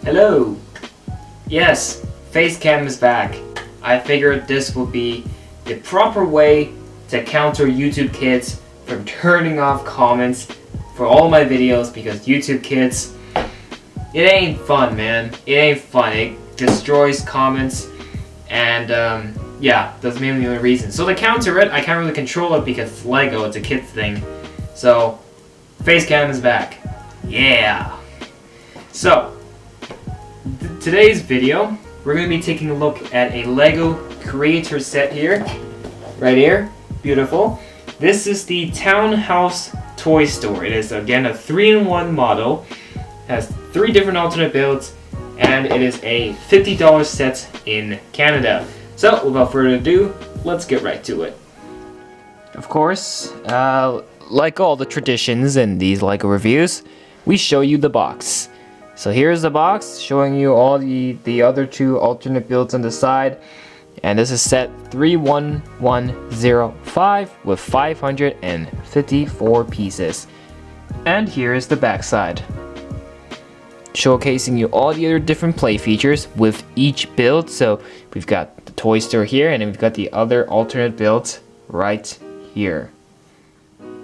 Hello! Yes, Facecam is back. I figured this would be the proper way to counter YouTube kids from turning off comments for all my videos, because YouTube kids, it ain't fun, man. It ain't fun. It destroys comments and yeah, that's mainly the only reason. So to counter it, I can't really control it because it's Lego, it's a kid's thing. So, Facecam is back. Yeah! So, today's video, we're going to be taking a look at a Lego creator set here. Right here. Beautiful. This is the Townhouse toy store. It is, again, a 3-in-1 model. Has 3 different alternate builds. And it is a $50 set in Canada. So, without further ado, let's get right to it. Of course, like all the traditions in these Lego reviews, we show you the box. So here's the box showing you all the other 2 alternate builds on the side. And this is set 31105 with 554 pieces. And here is the back side, showcasing you all the other different play features with each build. So we've got the toy store here, and then we've got the other alternate builds right here.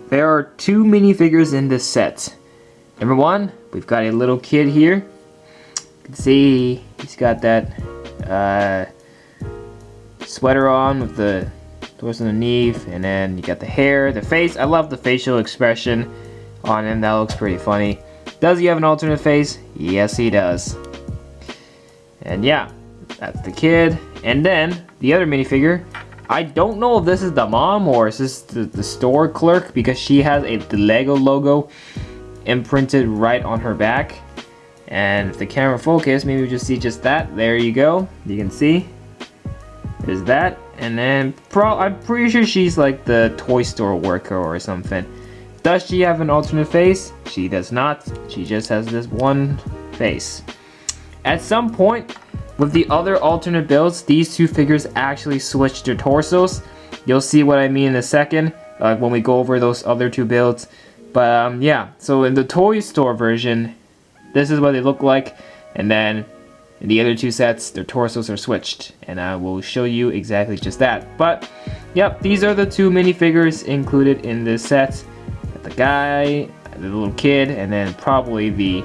There are 2 minifigures in this set. Number 1, we've got a little kid here. You can see he's got that sweater on with the doors underneath, and then you got the hair, the face. I love the facial expression on him. That looks pretty funny. Does he have an alternate face? Yes, he does. And yeah, that's the kid. And then the other minifigure, I don't know if this is the mom or is this the store clerk, because she has the Lego logo imprinted right on her back. And if the camera focus, maybe we just see just that. There you go. You can see there's that. And then I'm pretty sure she's like the toy store worker or something. Does she have an alternate face? She does not. She just has this one face. At some point with the other alternate builds, these 2 figures actually switch their torsos. You'll see what I mean in a second when we go over those other 2 builds. But yeah, so in the toy store version, this is what they look like. And then in the other 2 sets, their torsos are switched. And I will show you exactly just that. But yep, these are the 2 minifigures included in this set. The guy, the little kid, and then probably the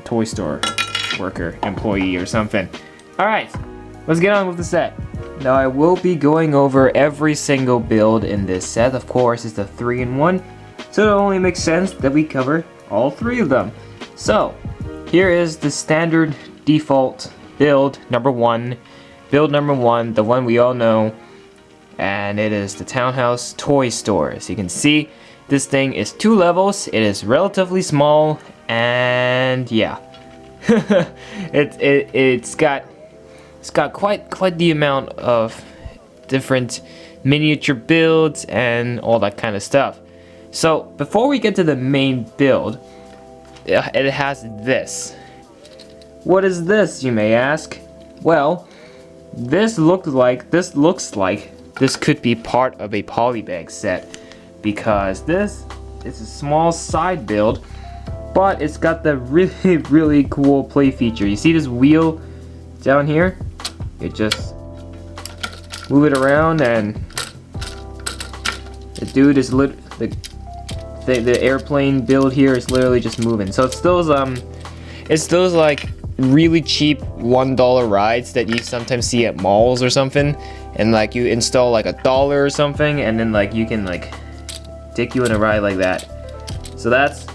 toy store worker, employee or something. Alright, let's get on with the set. Now I will be going over every single build in this set. Of course, it's the 3-in-1, so it only makes sense that we cover all 3 of them. So, here is the standard default build number 1. Build number 1, the one we all know. And it is the Townhouse toy store. As you can see, this thing is 2 levels. It is relatively small, and yeah, it's got quite the amount of different miniature builds and all that kind of stuff. So before we get to the main build, it has this. What is this, you may ask? Well, this looks like this could be part of a polybag set, because this is a small side build, but it's got the really cool play feature. You see this wheel down here? You just move it around, and the dude is the airplane build here is literally just moving. So it's those like really cheap $1 rides that you sometimes see at malls or something, and like you install like $1 or something, and then like you can like take you on a ride like that. So that's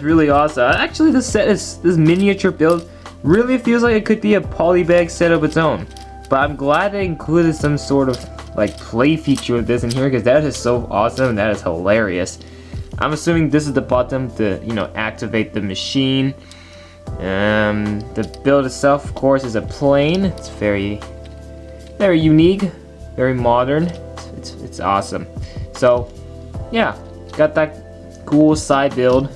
really awesome. Actually, this miniature build really feels like it could be a polybag set of its own. But I'm glad they included some sort of like play feature with this in here, because that is so awesome and that is hilarious. I'm assuming this is the button to, you know, activate the machine. The build itself, of course, is a plane. It's very unique, very modern. It's awesome. So yeah, got that cool side build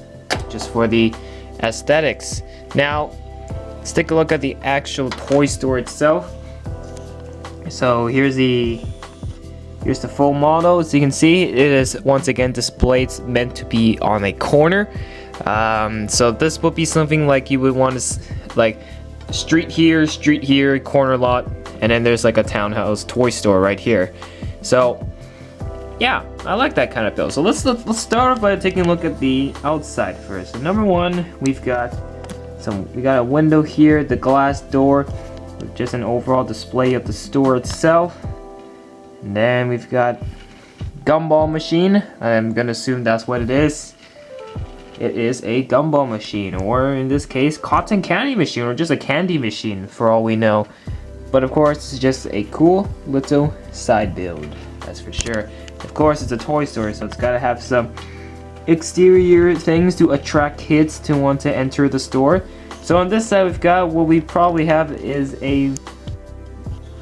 just for the aesthetics. Now let's take a look at the actual toy store itself. So here's the full model. As you can see, it is once again displayed, meant to be on a corner. So this would be something like you would want to, like, street here, corner lot, and then there's like a Townhouse toy store right here. So yeah, I like that kind of build. So let's start off by taking a look at the outside first. So number one, we got a window here, the glass door, with just an overall display of the store itself. And then we've got gumball machine. I'm gonna assume that's what it is. It is a gumball machine, or in this case, cotton candy machine, or just a candy machine for all we know. But of course, it's just a cool little side build, that's for sure. Of course, it's a toy store, so it's gotta have some exterior things to attract kids to want to enter the store. So on this side, we've got what we probably have is a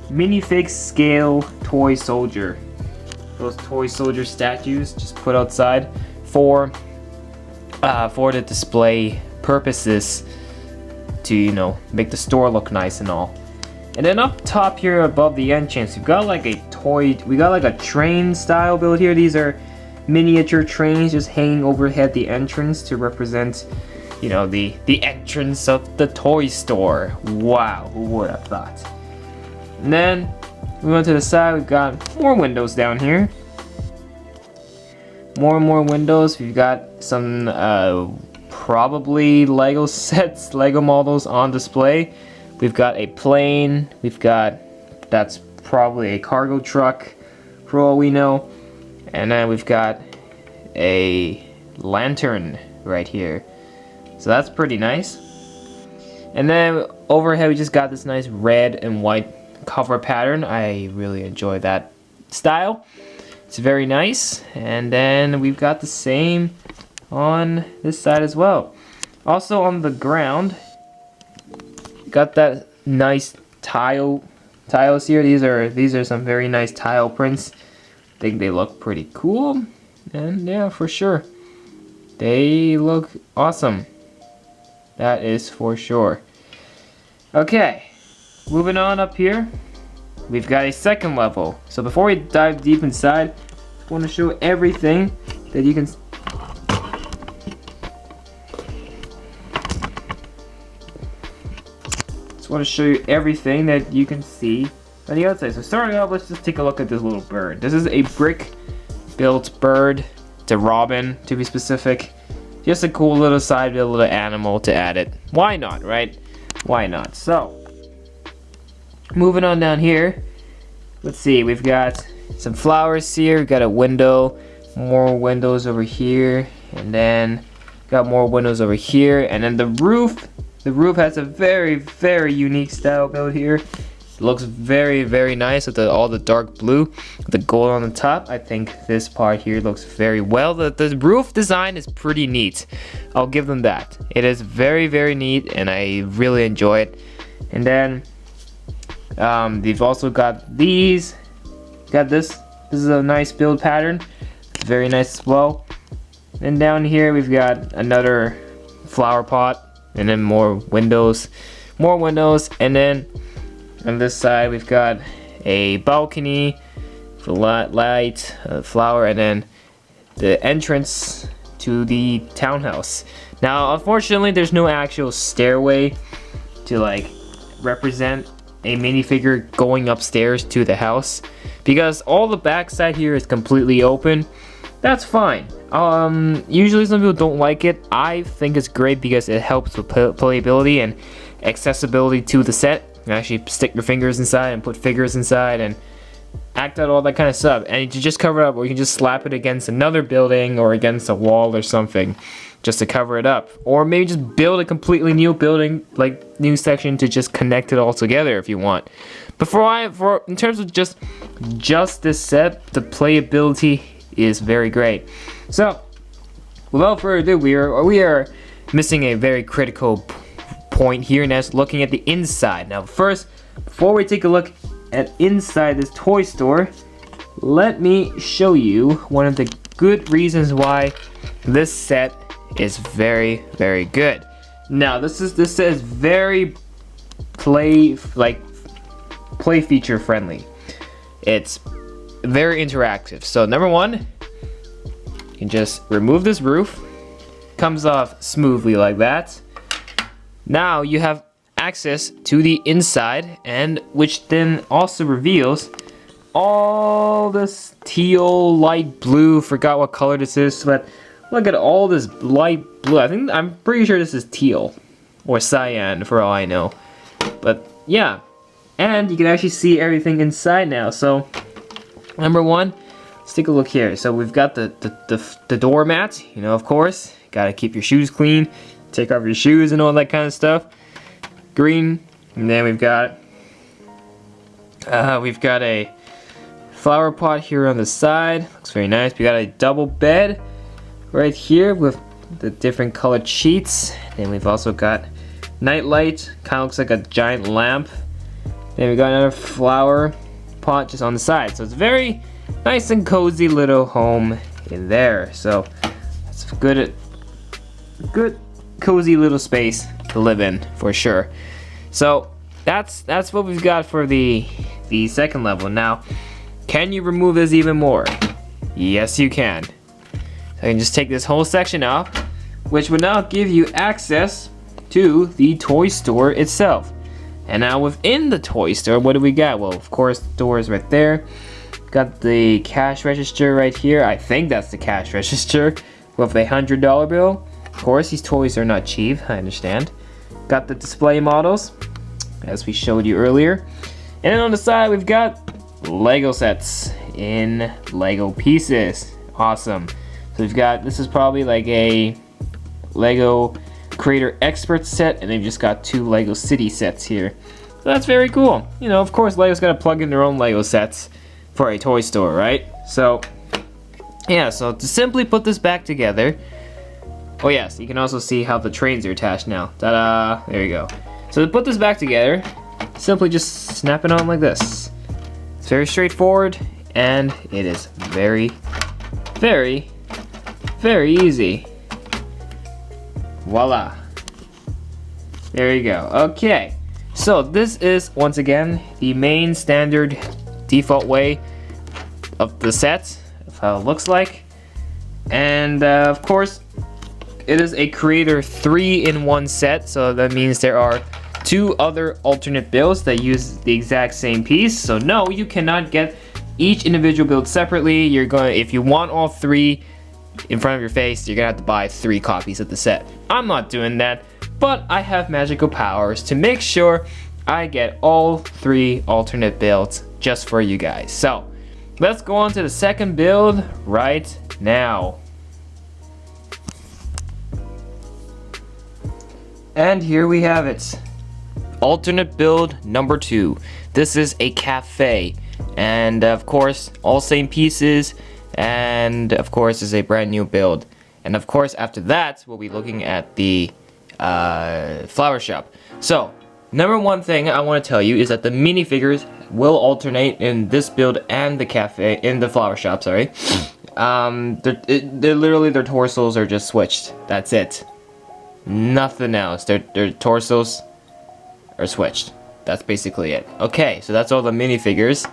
Minifig scale toy soldier. Those toy soldier statues just put outside for the display purposes, to, you know, make the store look nice and all. And then up top here above the entrance, we got like a train style build here. These are miniature trains just hanging overhead the entrance to represent, you know, the entrance of the toy store. Wow, who would have thought? And then we went to the side, we've got more windows down here. More and more windows. We've got some probably Lego sets, Lego models on display. We've got a plane. That's probably a cargo truck for all we know. And then we've got a lantern right here. So that's pretty nice. And then overhead we just got this nice red and white cover pattern. I really enjoy that style. It's very nice. And then we've got the same on this side as well. Also on the ground, got that nice tiles here. These are some very nice tile prints. I think they look pretty cool. And yeah, for sure, they look awesome. That is for sure. Okay, moving on up here. We've got a second level. So before we dive deep inside, I want to show everything that you can. Just want to show you everything that you can see on the outside. So starting off, let's just take a look at this little bird. This is a brick-built bird. It's a robin, to be specific. Just a cool little side build, little animal to add it. Why not, right? Why not? So, moving on down here. Let's see, we've got some flowers here. We've got a window, more windows over here, and then got more windows over here. And then the roof has a very, very unique style build here. It looks very, very nice with all the dark blue, the gold on the top. I think this part here looks very well. The roof design is pretty neat. I'll give them that. It is very, very neat, and I really enjoy it. And then they've also got these. Got this. This is a nice build pattern. It's very nice as well. And down here we've got another flower pot, and then more windows, and then on this side we've got a balcony for light, flower, and then the entrance to the townhouse. Now, unfortunately, there's no actual stairway to like represent a minifigure going upstairs to the house, because all the backside here is completely open. That's fine. Usually some people don't like it. I think it's great because it helps with playability and accessibility to the set. You can actually stick your fingers inside and put figures inside and act out all that kind of stuff. And you can just cover it up, or you can just slap it against another building or against a wall or something just to cover it up. Or maybe just build a completely new building, like new section, to just connect it all together if you want. But in terms of just this set, the playability is very great. So without further ado, we are missing a very critical point here, and that's looking at the inside. Now first, before we take a look at inside this toy store, let me show you one of the good reasons why this set is very, very good. Now this set is very play feature friendly. It's very interactive. So number one, you can just remove this roof, comes off smoothly like that. Now you have access to the inside, and which then also reveals all this teal, light blue, forgot what color this is, but look at all this light blue. I'm pretty sure this is teal or cyan for all I know. But yeah, and you can actually see everything inside now. So number one, let's take a look here. So we've got the doormat, you know, of course, gotta keep your shoes clean, take off your shoes and all that kind of stuff. Green, and then we've got a flower pot here on the side. Looks very nice. We got a double bed right here with the different colored sheets. Then we've also got night light, kind of looks like a giant lamp. Then we got another flower pot just on the side. So it's very nice and cozy little home in there. So it's good cozy little space to live in for sure. So that's what we've got for the second level. Now, can you remove this even more? Yes, you can. So I can just take this whole section off, which will now give you access to the toy store itself. And now within the toy store, what do we got? Well, of course, the door is right there. Got the cash register right here. I think that's the cash register with a $100 bill. Of course, these toys are not cheap, I understand. Got the display models, as we showed you earlier. And then on the side, we've got Lego sets in Lego pieces. Awesome. So we've got, this is probably like a Lego Creator Expert set, and they've just got 2 Lego City sets here. So that's very cool. You know, of course, Lego's got to plug in their own Lego sets for a toy store, right? So, yeah, so to simply put this back together, oh yes, you can also see how the trains are attached now. Ta-da! There you go. So to put this back together, simply just snap it on like this. It's very straightforward, and it is very, very, very easy. Voila. There you go. Okay. So this is, once again, the main standard default way of the set, of how it looks like. And of course, it is a Creator 3-in-1 set, so that means there are 2 other alternate builds that use the exact same piece. So no, you cannot get each individual build separately. You're going, if you want all 3 in front of your face, you're gonna have to buy 3 copies of the set. I'm not doing that, but I have magical powers to make sure I get all 3 alternate builds just for you guys. So let's go on to the second build right now. And here we have it. Alternate build number 2. This is a cafe, and of course all same pieces, and of course is a brand new build. And of course after that we'll be looking at the flower shop. So number one thing I want to tell you is that the minifigures will alternate in this build and the cafe, in the flower shop, sorry. They're literally, their torsos are just switched. That's it. Nothing else. Their torsos are switched. That's basically it. Okay, so that's all the minifigures.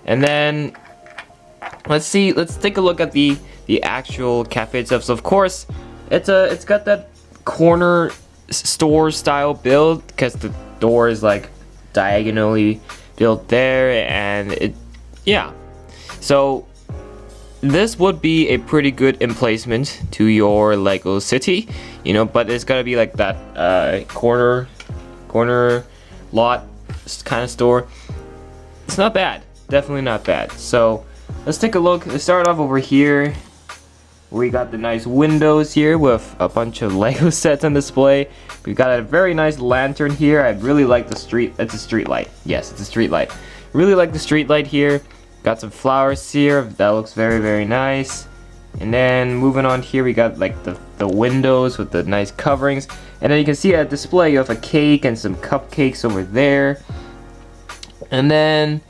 And then let's take a look at the actual cafe itself. So of course, it's got that corner store style build because the door is like diagonally built there, and yeah. So this would be a pretty good emplacement to your Lego city, you know, but it's gotta be like that corner lot kind of store. It's not bad, definitely not bad. So let's take a look. Let's start off over here. We got the nice windows here with a bunch of Lego sets on display. We've got a very nice lantern here. I really like the street. It's a street light. Yes, it's a street light. Really like the street light here. Got some flowers here. That looks very, very nice. And then moving on here, we got like the windows with the nice coverings. And then you can see a display of a cake and some cupcakes over there. And then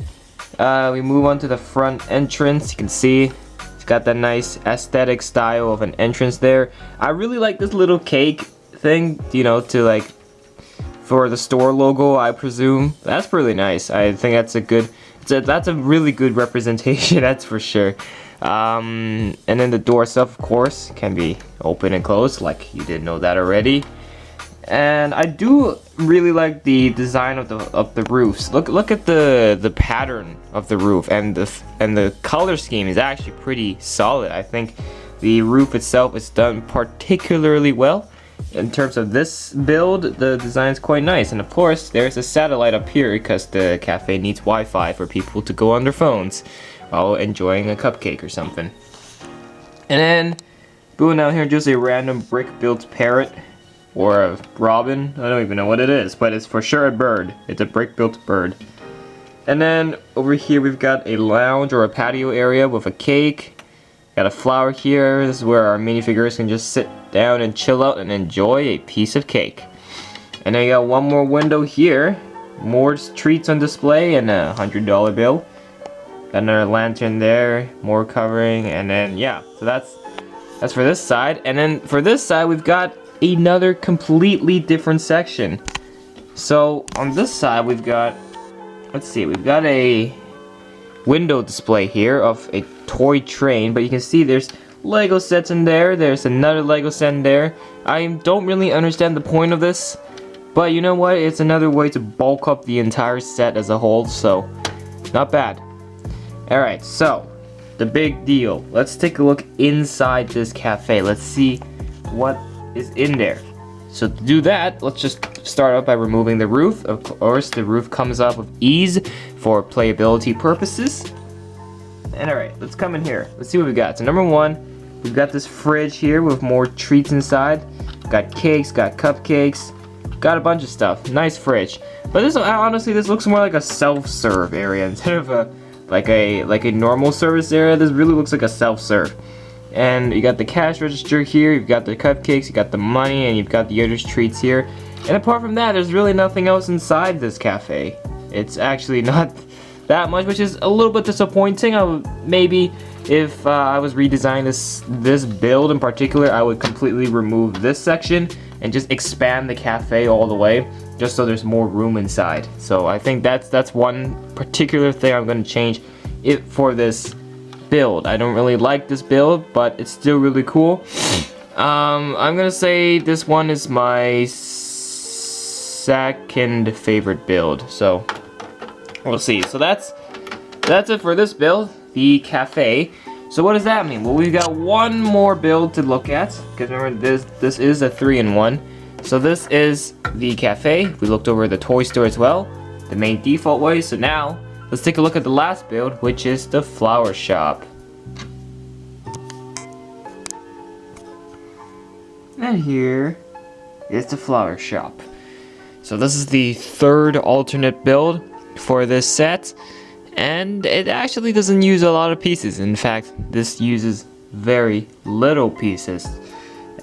we move on to the front entrance. You can see it's got that nice aesthetic style of an entrance there. I really like this little cake thing, you know, to like for the store logo, I presume. That's really nice. I think that's a good, that's a really good representation, that's for sure. And then the door itself, of course, can be open and closed, like you did know that already. And I do really like the design of the roofs. Look at the pattern of the roof, and the color scheme is actually pretty solid. I think the roof itself is done particularly well. In terms of this build, the design is quite nice. And of course, there's a satellite up here because the cafe needs Wi-Fi for people to go on their phones while enjoying a cupcake or something. And then, moving down here, just a random brick-built parrot. Or a robin, I don't even know what it is, but it's for sure a bird. It's a brick-built bird. And then over here we've got a lounge or a patio area with a cake. Got a flower here. This is where our minifigures can just sit down and chill out and enjoy a piece of cake. And then you got one more window here. More treats on display and a $100 bill. Got another lantern there, more covering, and then yeah, so that's for this side. And then for this side we've got another completely different section. So on this side we've got, let's see, we've got a window display here of a toy train, but you can see there's Lego sets in there. There's another Lego set in there. I don't really understand the point of this, but you know what, it's another way to bulk up the entire set as a whole, so not bad. Alright, so the big deal, let's take a look inside this cafe. Let's see what is in there. So to do that, let's just start out by removing the roof. Of course, the roof comes off with ease for playability purposes. And alright, let's come in here. Let's see what we got. So number one, we've got this fridge here with more treats inside. Got cakes, got cupcakes, got a bunch of stuff. Nice fridge. But this, honestly, this looks more like a self-serve area instead of a like a normal service area. This really looks like a self-serve. And you got the cash register here, you've got the cupcakes, you got the money, and you've got the other treats here. And apart from that, there's really nothing else inside this cafe. It's actually not that much, which is a little bit disappointing. Maybe if I was redesigning this build in particular, I would completely remove this section and just expand the cafe all the way, just so there's more room inside. So I think that's one particular thing I'm going to change it for this build. I don't really like this build, but it's still really cool. I'm gonna say this one is my second favorite build, so we'll see. So that's it for this build, the cafe. So what does that mean? Well, we've got one more build to look at, because remember this is a 3-in-1. So this is the cafe. We looked over the toy store as well, the main default way. So now let's take a look at the last build, which is the flower shop. And here is the flower shop. So this is the third alternate build for this set, and it actually doesn't use a lot of pieces. In fact, this uses very little pieces.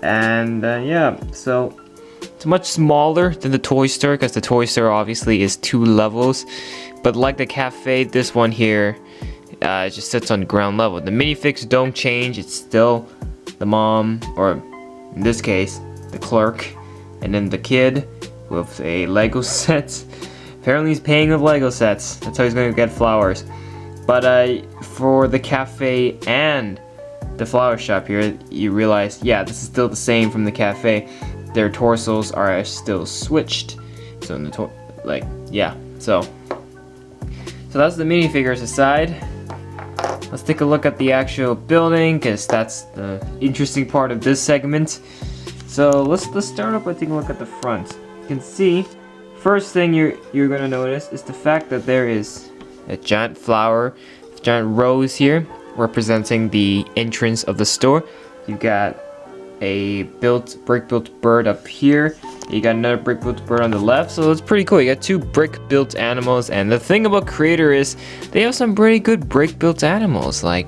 And yeah, so it's much smaller than the toy store, because the toy store obviously is 2 levels. But like the cafe, this one here just sits on ground level. The minifigs don't change. It's still the mom, or in this case, the clerk, and then the kid with a Lego set. Apparently he's paying with Lego sets. That's how he's going to get flowers. But for the cafe and the flower shop here, you realize, yeah, this is still the same from the cafe. Their torsos are still switched. So in the yeah. So that's the minifigures aside. Let's take a look at the actual building, because that's the interesting part of this segment. So let's start off by taking a look at the front. You can see, first thing you're gonna notice is the fact that there is a giant flower, giant rose here, representing the entrance of the store. You've got a brick-built bird up here. You got another brick-built bird on the left, so it's pretty cool. You got 2 brick-built animals, and the thing about Creator is they have some pretty good brick-built animals. Like,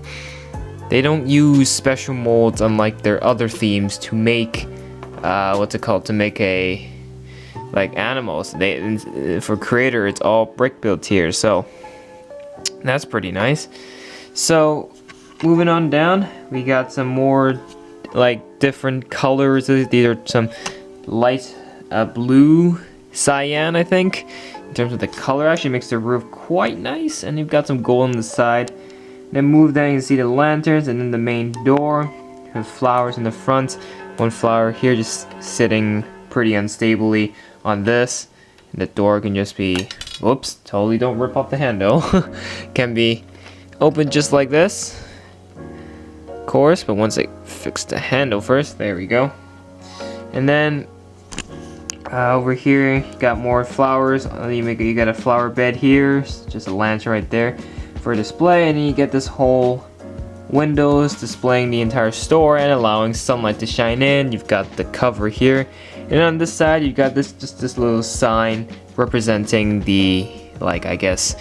they don't use special molds unlike their other themes to make to make a animals. For Creator, it's all brick-built here, so that's pretty nice. So moving on down, we got some more different colors. These are some light blue cyan, I think, in terms of the color. Actually makes the roof quite nice, and you've got some gold on the side. Then move down, you can see the lanterns, and then the main door with flowers in the front. One flower here just sitting pretty unstably on this. And the door can just be, whoops, totally don't rip off the handle. Can be opened just like this, of course, but once I fix the handle first, there we go. And then over here, you got more flowers. You got a flower bed here, just a lantern right there for display, and then you get this whole windows displaying the entire store and allowing sunlight to shine in. You've got the cover here, and on this side you've got this little sign representing the, like, I guess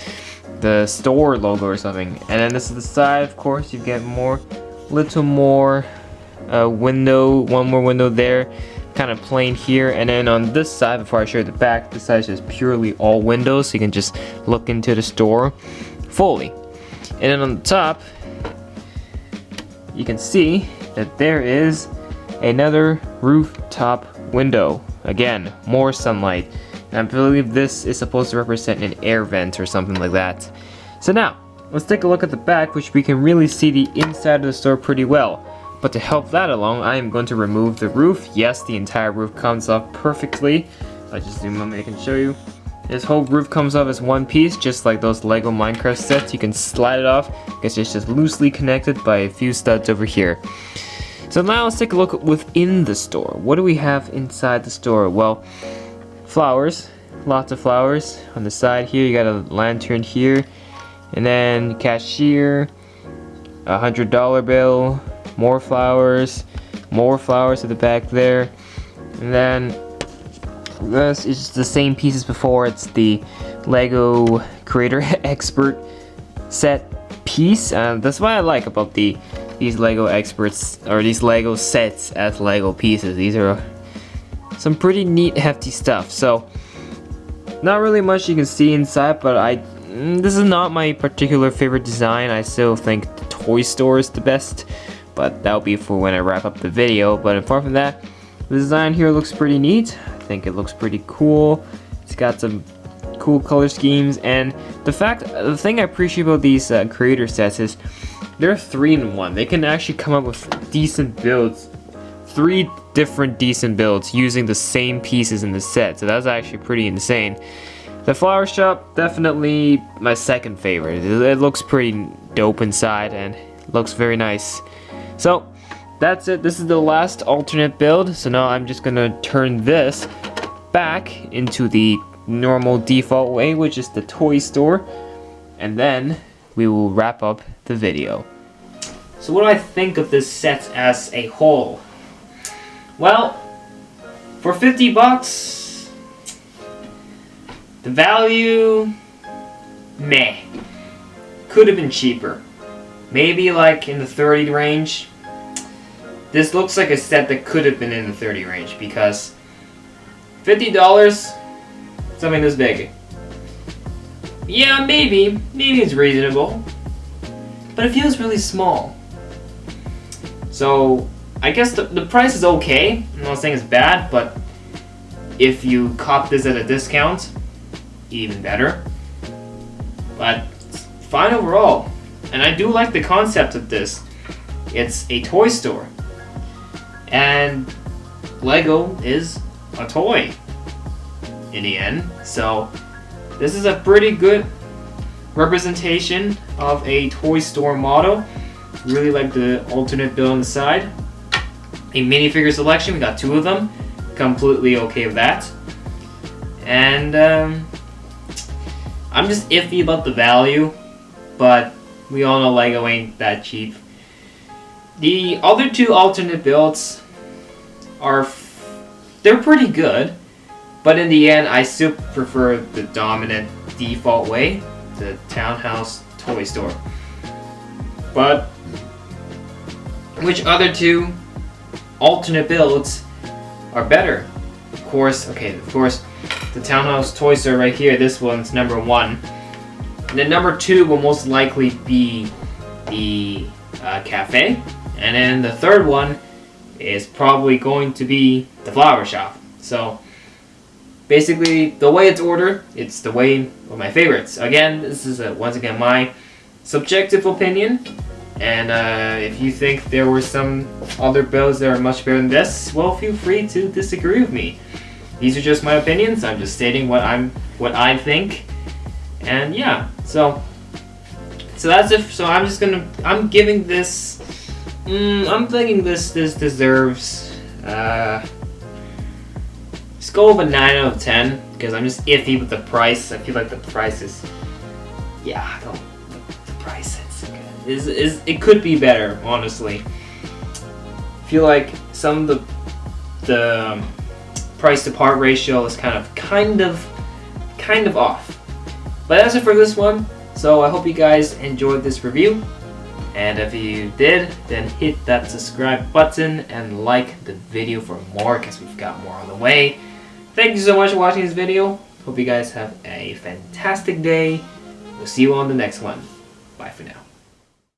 the store logo or something. And then this is the side, of course. You get little more window, one more window there, kind of plain here. And then on this side, before I show you the back, this side is just purely all windows, so you can just look into the store fully. And then on the top, you can see that there is another rooftop window. Again, more sunlight. And I believe this is supposed to represent an air vent or something like that. So now, let's take a look at the back, which we can really see the inside of the store pretty well. But to help that along, I am going to remove the roof. Yes, the entire roof comes off perfectly. I'll just zoom in, I can show you. This whole roof comes off as one piece, just like those Lego Minecraft sets. You can slide it off because it's just loosely connected by a few studs over here. So now let's take a look within the store. What do we have inside the store? Well, flowers, lots of flowers. On the side here, you got a lantern here, and then cashier, $100 bill, more flowers at the back there, and then this is the same piece as before. It's the Lego Creator Expert set piece. That's what I like about these Lego experts, or these Lego sets as Lego pieces. These are some pretty neat, hefty stuff. So not really much you can see inside, but this is not my particular favorite design. I still think the toy store is the best, but that'll be for when I wrap up the video. But apart from that, the design here looks pretty neat. I think it looks pretty cool. It's got some cool color schemes, and the thing I appreciate about these creator sets is they're 3-in-1. They can actually come up with decent builds, 3 different decent builds using the same pieces in the set. So that's actually pretty insane. The flower shop, definitely my second favorite. It looks pretty dope inside and looks very nice. So that's it. This is the last alternate build. So now I'm just gonna turn this back into the normal default way, which is the toy store, and then we will wrap up the video. So what do I think of this set as a whole? Well, for 50 bucks, the value, meh. Could have been cheaper. Maybe like in the 30 range. This looks like a set that could have been in the 30 range, because $50, something this big. Yeah, maybe it's reasonable, but it feels really small. So I guess the price is okay. I'm not saying it's bad, but if you cop this at a discount, even better. But fine overall. And I do like the concept of this. It's a toy store, and Lego is a toy in the end. So this is a pretty good representation of a toy store model. Really like the alternate build on the side. A minifigure selection, we got 2 of them. Completely okay with that. And I'm just iffy about the value, but we all know Lego ain't that cheap. The other 2 alternate builds they're pretty good, but in the end I still prefer the dominant default way, the Townhouse toy store. But which other 2 alternate builds are better? Of course, the Townhouse toy store right here, this one's number 1. And then number 2 will most likely be the cafe. And then the third one is probably going to be the flower shop. So basically, the way it's ordered, it's the way of my favorites. Again, this is once again my subjective opinion. And if you think there were some other builds that are much better than this, well, feel free to disagree with me. These are just my opinions. I'm just stating what I think. And yeah, so that's it. So I'm giving this. I'm thinking this deserves. Let's go with a 9 out of 10 because I'm just iffy with the price. I feel like the price is. Yeah, the price is it could be better, honestly. I feel like some of the price to part ratio is kind of off. But that's it for this one. So I hope you guys enjoyed this review. And if you did, then hit that subscribe button and like the video for more because we've got more on the way. Thank you so much for watching this video. Hope you guys have a fantastic day. We'll see you on the next one. Bye for now.